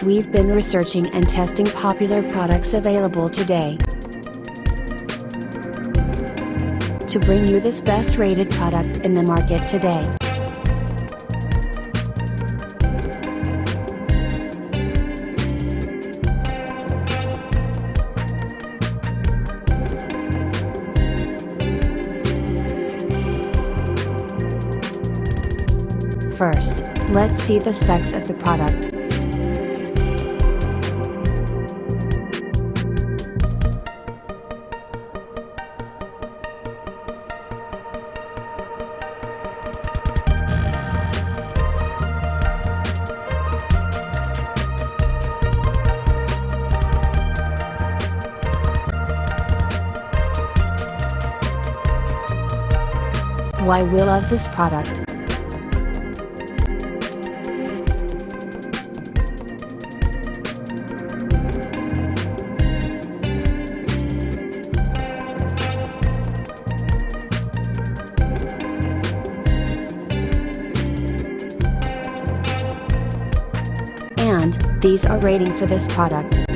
we've been researching and testing popular products available today to bring you this best rated product in the market today. First, let's see the specs of the product. Why we love this product. And these are rating for this product.